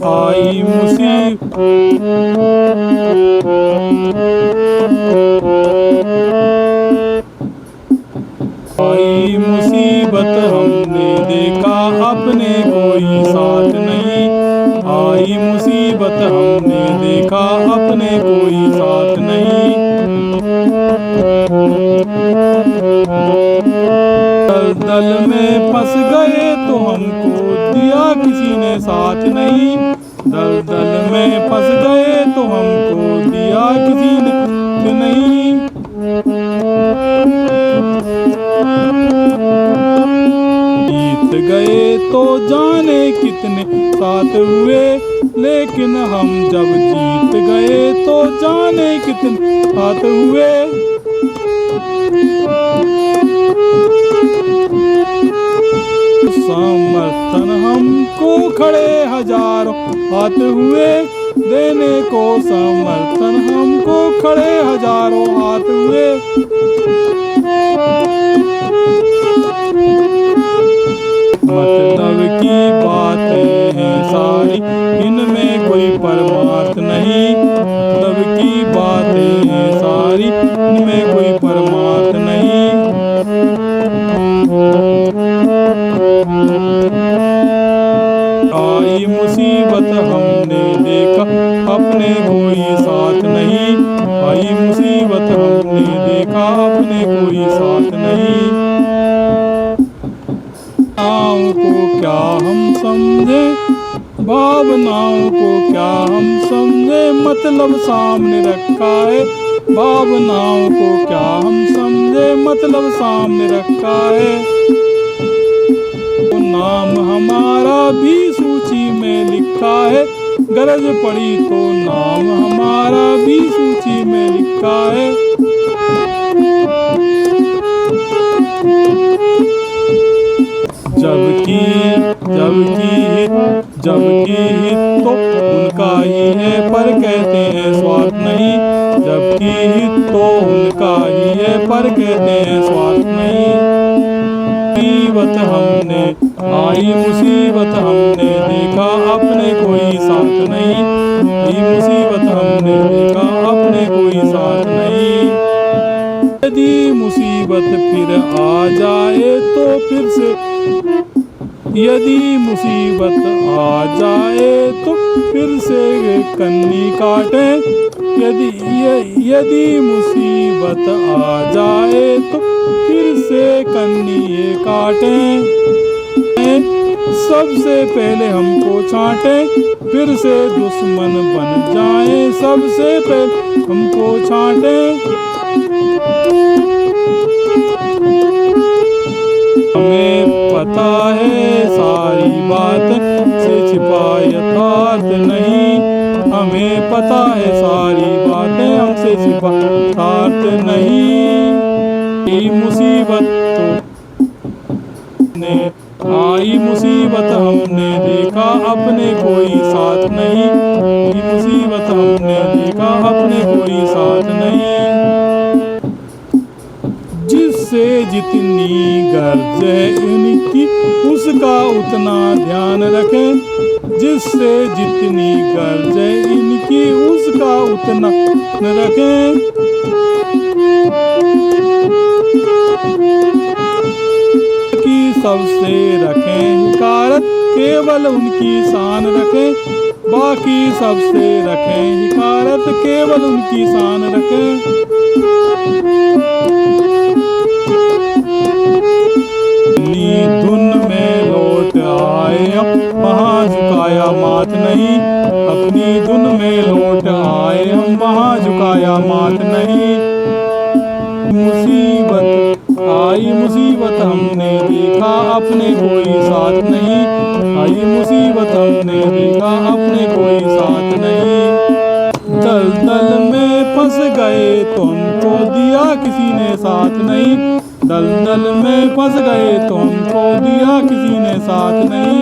आई मुसीबत हमने देखा अपने कोई साथ नहीं। आई मुसीबत हमने देखा अपने कोई साथ नहीं। दलदल में फंस गए तो हमको दिया किसी ने साथ नहीं। दलदल में फंस गए तो हमको दिया किसी ने नहीं। जीत गए तो जाने कितने साथ हुए, लेकिन हम जब जीत गए तो जाने कितने साथ हुए। समर्थन हमको खड़े हजारों हाथ हुए, देने को समर्थन हमको खड़े हजारों हाथ हुए। मतलब की बातें हैं सारी, इनमें कोई परमार्थ नहीं। मतलब की बातें हैं सारी, इनमें कोई परमार्थ नहीं। आई मुसीबत हमने देखा अपने कोई साथ नहीं। आई मुसीबत हमने देखा अपने कोई साथ नहीं। भावनाओं को क्या हम समझे, भावनाओं को क्या हम समझे, मतलब सामने रखा है। भावनाओं को क्या हम समझे, मतलब सामने रखा है। तो नाम हमारा भी सूची में लिखा है, गरज पड़ी तो नाम हमारा भी सूची में लिखा है। जबकि हित तो उनका ही है, पर कहते हैं स्वार्थ नहीं। जबकि हित तो उनका ही है, पर कहते हैं स्वार्थ नहीं। मुसीबत हमने आई मुसीबत हमने देखा अपने कोई साथ नहीं। आई मुसीबत हमने देखा अपने कोई साथ नहीं। यदि मुसीबत फिर आ जाए तो फिर से, यदि मुसीबत आ जाए तो फिर से कन्नी काटे। यदि मुसीबत आ जाए तो फिर से कन्नी काटे। सबसे पहले हमको छांटे, फिर से दुश्मन बन जाए। सबसे पहले हमको छांटे। हमें पता है सारी बात से छिपा यथार्थ नहीं। हमें पता है सारी बातें हमसे छिपा यथार्थ नहीं। आई मुसीबत ने आई मुसीबत हमने देखा अपने कोई साथ नहीं। आई मुसीबत हमने देखा अपने कोई साथ नहीं। जिससे जितनी गर्ज है इनकी उसका उतना ध्यान रखें। जिससे जितनी गर्ज है इनकी उसका उतना रखें। की सबसे रखें हिकारत, केवल उनकी शान रखें। बाकी सबसे रखें हिकारत, केवल उनकी शान रखें। धुन में लौट आए हम वहाँ झुकाया माथ नहीं। अपनी धुन में लौट आए हम वहाँ झुकाया माथ नहीं। मुसीबत आई मुसीबत हमने देखा अपने कोई साथ नहीं। आई मुसीबत हमने देखा अपने कोई साथ नहीं। दलदल में फंस गए तो हमको दिया किसी ने साथ नहीं। दलदल में फंस गए तो हमको दिया किसी ने साथ नहीं।